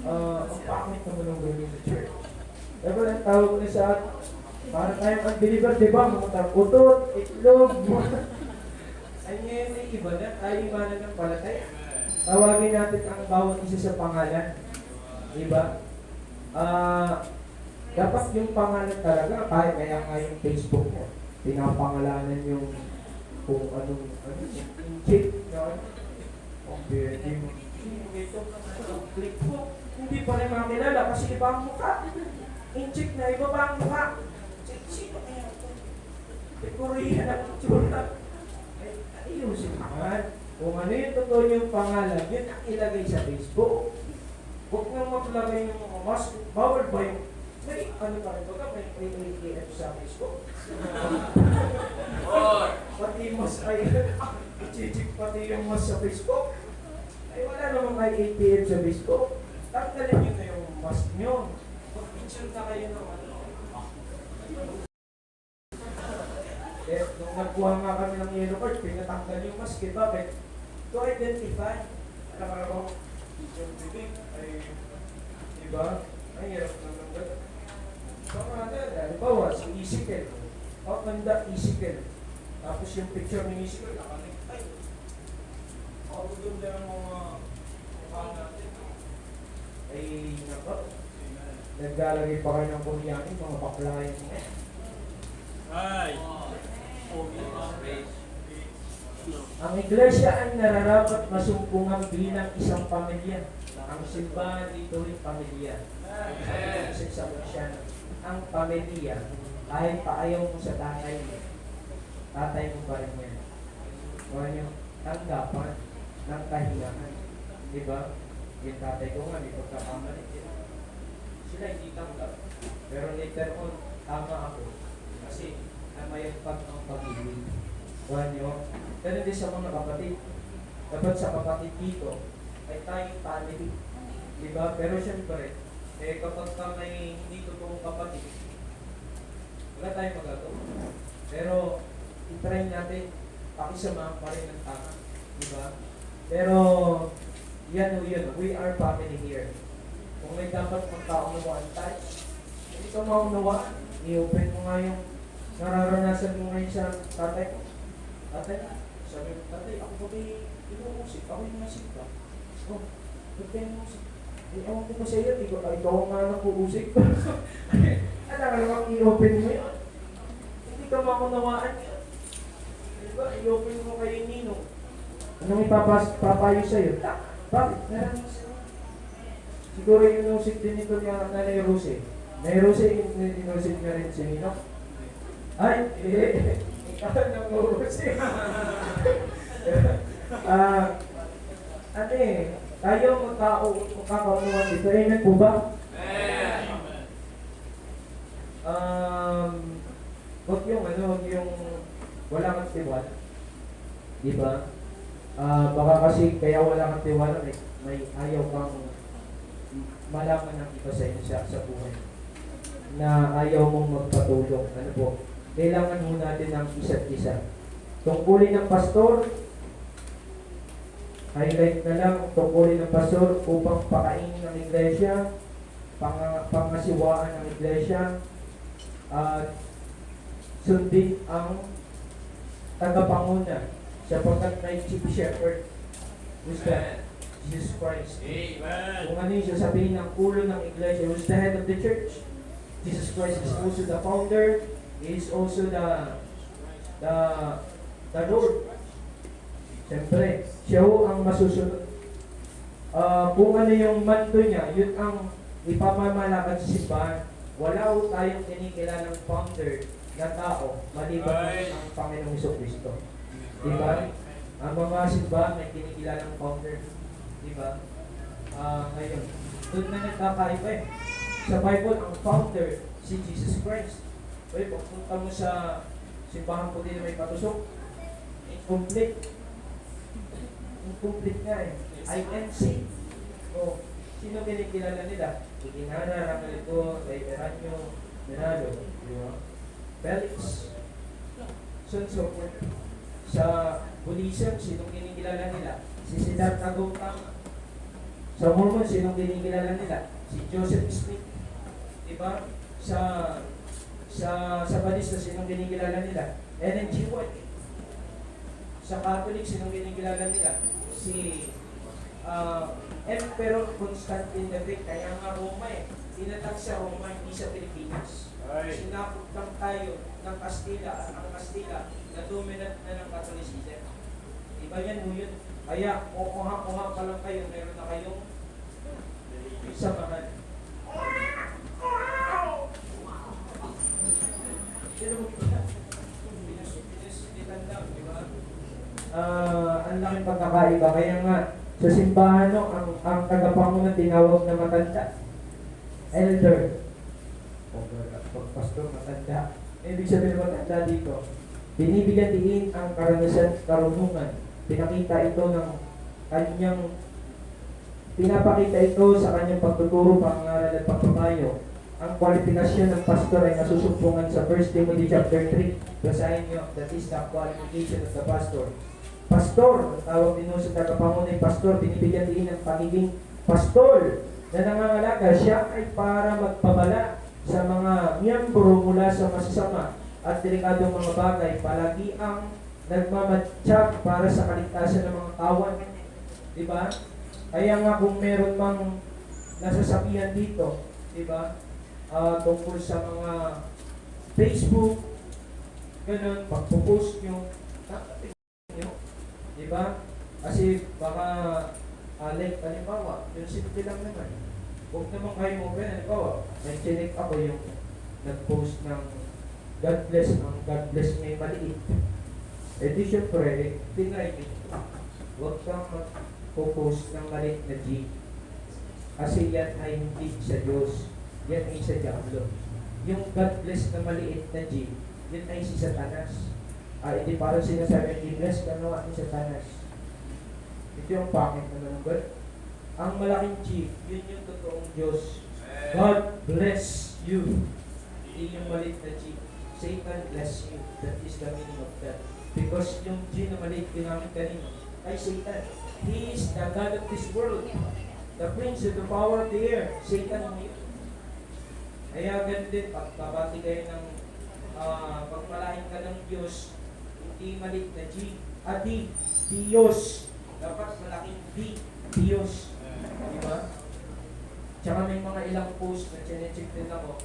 Ang pangit naman ng gawin sa church. Diba ang tawag na sa atin? Para tayong unbeliever, diba? Mga utot, itlog, ay ngayon ay iba na. Tayo imanan ng palataya. Tawagin natin ang bawat isa sa pangalan. Diba? Dapat yung pangalan talaga, kahit kaya nga yung Facebook mo, pinapangalanan yung kung anong in-check na click mo. Hindi pa rin makilala kasi iba ang mukha. In-check na iba pa ang mukha. Sino kaya ito? Korean ang itsura. Ayusin naman. Kung ano yung totoo yung pangalan, yun ang ilagay sa Facebook. Huwag nang maglagay ng mga mas. Bawal ba yung may ano pa rin ba? May ATM sa Facebook. Four. Pati mas ay, chichik pati yung mas sa Facebook. Ay wala namang may ATM sa Facebook. Tanggalin nyo na yung mas nyo. Mag-picture na kayo ng ano. Eh, nung nagkuha nga kami ng yellow card, pinatanggal yung mask, bakit? To identify. Alam mo ba, yung bibig ay, diba? Ay, hirap naman ba? So, halimbawa, si Ezekiel. O, ganda Ezekiel. Tapos yung picture ni Ezekiel, nakanektay. Ako doon lang ang mga mukha natin. Ay, nako. Naglalagay pa kayo ng kumyanin, mga baklayan mo. Ay. Ang iglesia ay nararapat masumpungan bilang isang pamilya. Ang simbahan dito ay pamilya. Sa Kristiyano, ang pamilya, kahit paayaw mo sa tatay mo pa rin yan. Kung ano yung tanggapan ng kahingaan. Diba? Yung tatay ko nga, may pagkakamali. Sila hindi tanggap. Pero later on, tama ako. Kasi, namayagpag ang pag-ibig. Kung nyo, ganun din sa mga kapatid. Dapat sa kapatid dito, ay tayong family. Diba? Pero siyempre, kapag ka may hindi totoong kapatid, wala tayong magagawa. Pero, i-try natin, pakisamahan pa rin ng tama. Diba? Pero, yan o yun, we are family here. Kung may dapat magkaunawaan tayo, hindi ka maunawaan, i-open mo nga yung nararanasan mo ngayon sa tatay ko. Tatay, sabi mo, tatay, ako ba inuusip? Ako yung nasip ka. Oh, ba't kayo inuusip? Ewan ko pa sa iyo, ikaw ang nga nakuusip. Ano ka namang i-open mo yun? Hindi ka makunawaan yun. Diba, i-open mo kayo Nino. Anong ipapayo sa iyo? Bakit? Naranasan mo. Siguro yung inusip din ito ni Nanay Rose. Nanay Rose, inusip niya rin si Nino. Ay, ikaw nang uusip. Tayo magkakaunuan dito. Amen po ba? Huwag yung wala kang tiwala. Diba? Baka kasi kaya wala kang tiwala, may ayaw kang malaman ng iba sa inyo sa buhay. Na ayaw mong magpatulong. Ano po? Kailangan mo natin ng isa't isa. Tungkulin ng pastor, highlight na lang, tungkulin ng pastor upang pakainin ng iglesia, pangasiwaan ng iglesia, at sundin ang tagapanguna sapagkat may chief shepherd, who's that? Jesus Christ. Amen. Kung ano yung sasabihin ng ulo ng iglesia, who's the head of the church? Jesus Christ is also the founder. He is also the Lord. Siyempre, siya ho ang masusunod. Kung ano yung mando niya, yun ang ipamamalakad sa simbahan. Wala ho tayong kinikilalang founder na tao, maliban ang Panginoong Jesucristo. Diba? Ang mga simbahan may kinikilalang founder. Diba? Ngayon, doon na nagkakaiba eh. Sa Bible, ang founder, si Jesus Christ. Pwede, pagpunta mo sa simbahan po din na may patusok, incomplete. Incomplete nga eh. INC. O, sino kinikilala nila? Ikinana, Ramalito, Eranyo, Menalo, di ba? Felix. So and so forth. Sa Buddhism, sino kinikilala nila? Si Siddhartha Gautama. Sa Mormon, sino kinikilala nila? Si Joseph Smith. Di ba? Sa Badista, sinong kinikilala nila? Ellen G. White. Sa Catholic, sinong kinikilala nila? Si Emperor Constantine the Great. Kaya nga Roma eh. Tinatag sa Roma, hindi sa Pilipinas. Sinakot lang tayo ng Kastila at ang Kastila na dominant na ng Catholicism. Iba yan mo yun. Kaya, kuha-kuha pa lang kayo, meron na kayong samahan. Ang laking pagkakaiba. Kaya nga, sa simbahan, no, ang tagapanguna tinawag na matanda. Elder. Pag pastor matanda. Ibig sabihin ng matanda dito, binibigyan diin ang karanasan, karunungan. Pinakita ito ng kanyang pinapakita ito sa kanyang pagtuturo, pangaral at pagpapayo. Ang kwalifikasyon ng pastor ay nasusumpungan sa 1 Timothy chapter 3. Basahin nyo, that is the qualification of the pastor. Pastor, ang tawag din sa tagapangunay pastor, binibigyan din ng pagiging pastor na nangangalaga. Siya ay para magpabala sa mga miyembro mula sa masasama at delikadong mga bagay. Palagi ang nagmamatsyag para sa kaligtasan ng mga kawan. Diba? Kaya nga kung meron mang nasasabihan dito, diba? Tungkol sa mga Facebook, ganun, pagpo-post nyo, diba? Kasi baka, like, halimbawa, yung simple lang naman. Huwag naman kayo mo ba, halimbawa, may chinik ako yung nag-post ng God bless may maliit. Eh di syempre, tinry nyo. Huwag kang mag-post ng maliit na G. Kasi yan ay hindi sa Diyos. Yan ay sa Diablo. Yung God bless na maliit na G, yun ay si Satanas. Hindi parang sinasabi, i-bless ka nawa ni Satanas. Ito yung pangit na number. Ang malaking G, yun yung totoong Diyos. God bless you. Hindi yung maliit na G. Satan bless you. That is the meaning of that. Because yung G na maliit ginamit kanino ay Satan. He is the God of this world. The prince of the power of the air. Satan mo yun. Kaya ganun din, pagkabati kayo ng pagpalain ka ng Diyos, hindi maliit na G. D, Diyos. Dapat malaking D, Diyos. Diba? Tsaka may mga ilang post na chinecheck din ako.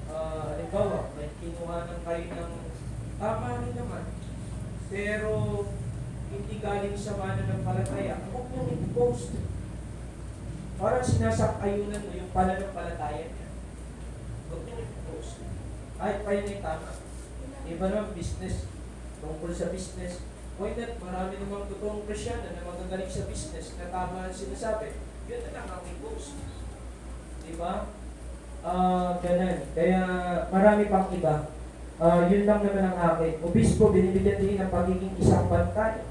Halimbawa, may kinuha ng kayo ng tama rin naman. Pero hindi galing sa mananampalataya. Huwag nyo i-post. Parang sinasakayunan mo yung pananampalataya niya. Huwag nyo i-post. Kahit pa yun ay tama. Iba naman business. Tungkol sa business. Why not? Marami namang totoong Krisyano na magagaling sa business na tama ang sinasabi. Yun na lang ang i-post. Diba? Ganun. Kaya marami pang iba. Yun lang naman ang akin. Obispo, binibigyan din ng pagiging isang bantay.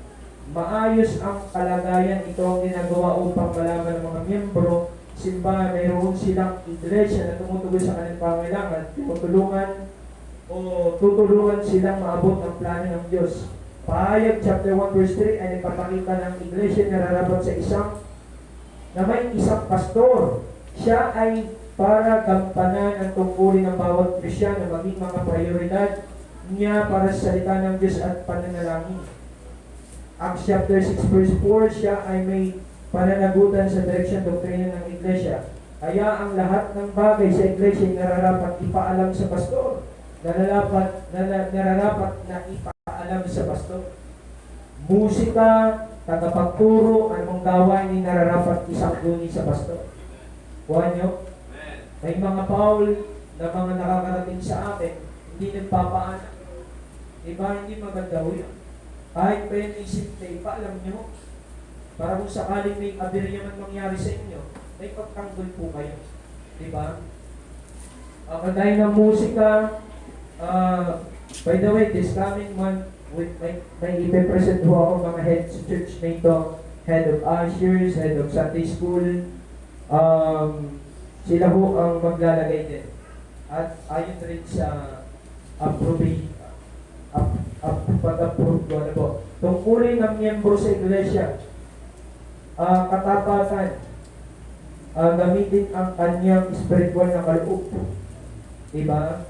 Maayos ang kalagayan. Ito ang ginagawa upang malaman ng mga miyembro. Simbahan, mayroon silang iglesia na tumutugon sa kanilang pangailangan. Tutulungan silang maabot ang plano ng Diyos. Pahayag chapter 1 verse 3 ay nagpapakita ng iglesia na nararapat sa may isang pastor. Siya ay para gampanan ang tungkulin ng bawat Krisyano, maging mga prioridad niya para sa salita ng Diyos at pananalangin. Acts chapter 6 verse 4, siya ay may pananagutan sa direksyon doktrina ng iglesia. Kaya ang lahat ng bagay sa iglesia ay nararapat ipaalam sa pastor. Nararapat na ipaalam sa pastor. Musika, tagapagturo, anong gawain ay nararapat isang duni sa pastor. Kuha nyo? May mga Paul na mga nakakarating sa akin, hindi nagpapaalam. Diba, hindi maganda ho yun. Kahit pa yan isip na ipaalam nyo, para kung sakaling may aberya man mangyari sa inyo, may pagtanggol po kayo. Diba? Kagaya ng musika, by the way, this coming month, may ipipresent ho ako mga head sa church na ito, head of ushers, head of Sunday school, sila ho ang maglalagay din. At ayon rin sa pag-approve ko na po. Tungkulin ng miyembro sa iglesia, katapatan, gamitin ang kanyang spiritual na kaloob. Diba?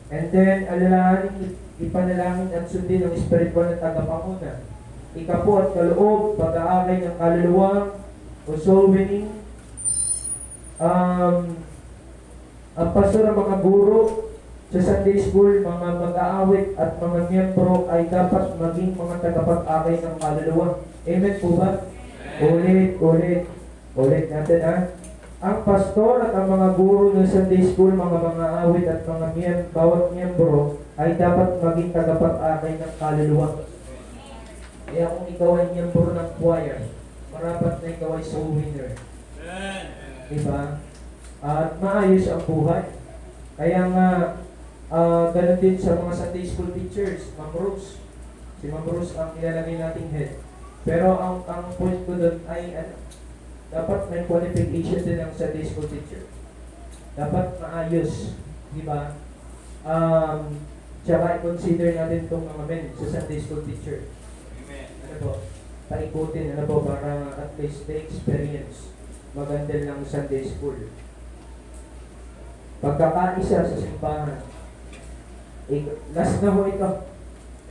And then, alalahanin, ipanalangin at sundin ang spiritual na tagapanguna. Ikapo at kaloob, pag-aakay ng kaluluwa, o soul winning. Ang pastor ng mga guro sa Sunday school, mga mag-aawit at mga miyembro ay dapat maging mga tagapag-akay ng kaluluwa. Amen po ba? Ulit natin ha. Ang pastor at ang mga guro ng Sunday school, mga awit at mga bawat miyembro ay dapat maging tagapag-akay ng kaluluwa. Kaya kung ikaw ay miyembro ng choir, marapat na ikaw ay soul winner. Amen. Diba? At maayos ang buhay. Kaya nga, ganun din sa mga Sunday school teachers, Ma'am Rose. Si Ma'am Rose ang ilalagay nating head. Pero ang point ko doon ay dapat may qualification din ang Sunday school teacher. Dapat maayos, di ba? Tsaka i-consider natin itong mga men sa Sunday school teacher. Amen. Ano po? Paikutin, ano po, para at least the experience maganda ng Sunday school. Pagkakaisa sa simbahan. Last na ho ito.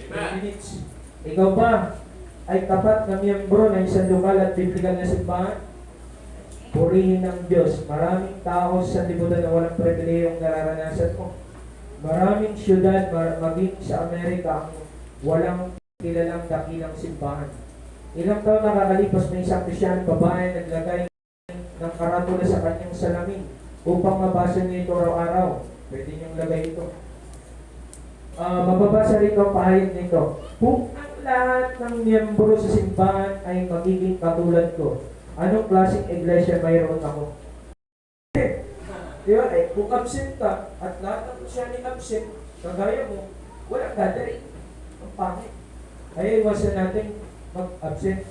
10 minutes. Ikaw ba ay tapat na miyembro ng isang lokal at biblikal na simbahan? Purihin ng Diyos. Maraming tao sa libutan na walang pribilehiyong nararanasan mo. Maraming syudad, maging sa Amerika, ang walang kilalang dakilang simbahan. Ilang taon nakakalipas, may isang Kristiyanong babae naglagay ng karatula sa kanyang salamin upang mabasa niya ito araw-araw. Pwede niyong lagay ito. Mababasa rito ang pahayag nito. Kung ang lahat ng miyembro sa simbahan ay magiging katulad ko, anong klaseng iglesia mayroon ako? Di ba? Kung absent ka at lahat ng Kristiyaning absent, kagaya mo, walang gathering. Ang pangit. Kaya iwasan natin mag-absent.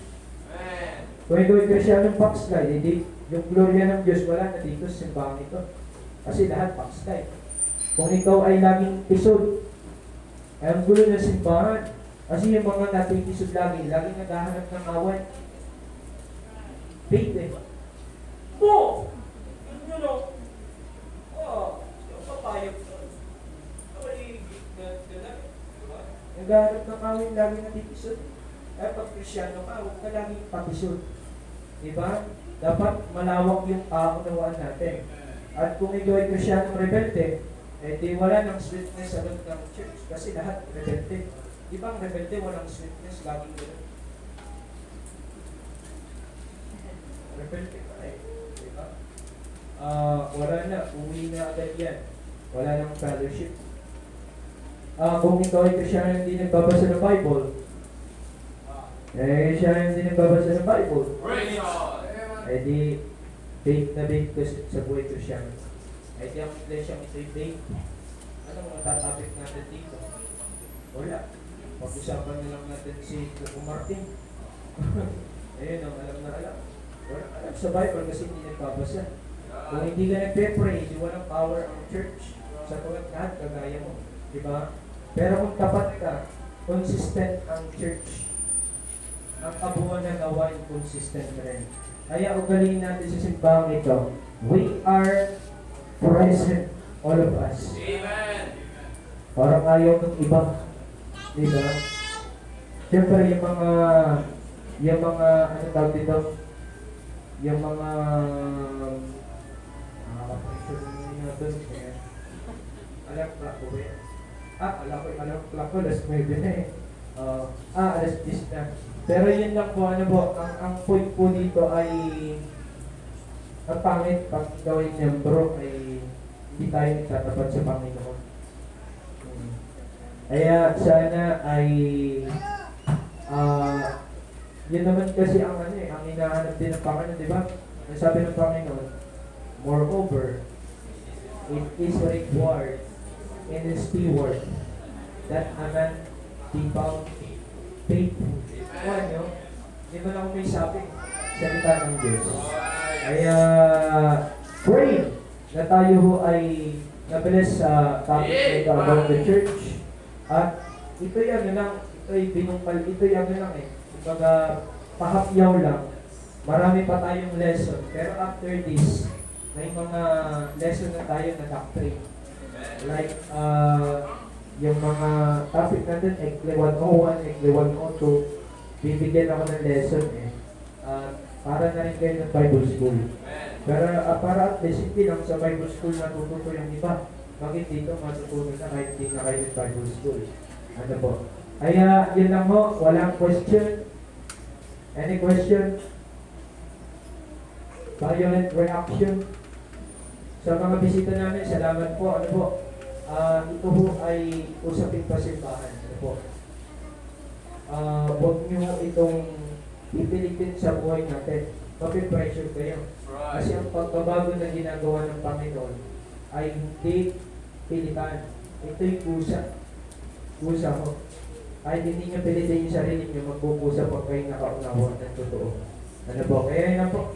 Kung ikaw ay Kristiyanong backslide, hindi yung gloria ng Diyos wala na dito sa simbahan ito. Kasi lahat backslide. Kung ikaw ay laging pisod, ay ang gulo ng simbahan. Kasi yung mga natipisod lagi naghahanap ng away. Faith eh. Mo! Yun o. Yung papayag ko. Naghahanap ng away, lagi natipisod. Ay pag Krisyano ka, huwag ka laging papisod. Diba? Dapat malawak yung kaunawaan natin. At kung ikaw ay Krisyanong rebelde, eh di wala ng sweetness sa loob ng church. Kasi lahat rebelde. Di ba ang rebelde walang sweetness, laging gano'n? Rebelde ka eh. Di ba? Wala na, uwi na agad yan. Wala nang fellowship. Kung ikaw ay Krisyano hindi nagbabasa ng Bible, siya hindi nagbabasa ng Bible. Praise God. Eh di, faith na faith ko sa buhay Krisyano. Eh di ang iglesia ito'y faith. Ano mga tatapik natin dito? Wala. Pag-usapan na lang natin si Lupo Martin. Ayun ang alam na alam. Walang alam sa Bible kasi hindi nagbabasa. Kung hindi ka nagpe-pray, hindi walang power ang church. Sa tuwag lahat, kagaya mo. Diba? Pero kung tapat ka, consistent ang church. Ang kabuuan ng gawain, consistent rin. Kaya ugaling natin sa simbang ito, we are present, all of us. Amen. Parang ayaw ng iba. Diba? Siyempre yung mga ano tawag dito? Yung mga alam ko ba yan? Alam ko, alas 9 na eh. Alas 10 na. Pero yun lang po, ano po, ang point po dito ay ang pangit pag gawin miyembro ay hindi tayo nagtatapat sa Panginoon. Kaya sana ay yun naman kasi ang ang hinahanap din ng Panginoon, di ba? Ang sabi ng Panginoon, moreover, it is required in the steward that a man be found faithful. Ano? Di ba lang may sabi? Salita ng Diyos. Kaya, pray na tayo ho ay nabilis sa topic na ito about the church. At ito'y ano lang, ito'y binungkal, ito'y ano lang eh. Kumbaga, pahapyaw lang. Marami pa tayong lesson. Pero after this, may mga lesson na tayo na doctrine. Like, yung mga topic natin, Ekle 101, Ekle 102, bibigyan ako ng lesson eh. Para na rin kayo ng Bible School. Pero para at least hindi lang sa Bible School natututo yung iba. Bakit dito matutunan na kahit hindi na kayo ng Bible School? Ano po? Kaya yun lang ho, walang question. Any question? Violent reaction? Sa mga bisita namin, salamat po. Ano po? Ito ho ay usaping pasimbahan. Ano po? Huwag niyo itong pipilitin sa buhay natin. mapipressure kayo. Kasi ang pagbabago na ginagawa ng Panginoon ay hindi pilitan. Ito'y kusa. Kusa mo. Kahit hindi nyo pilitin yung sarili nyo, magpupusa pag kayo nakaunawa ng totoo. Ano po? Kaya na po,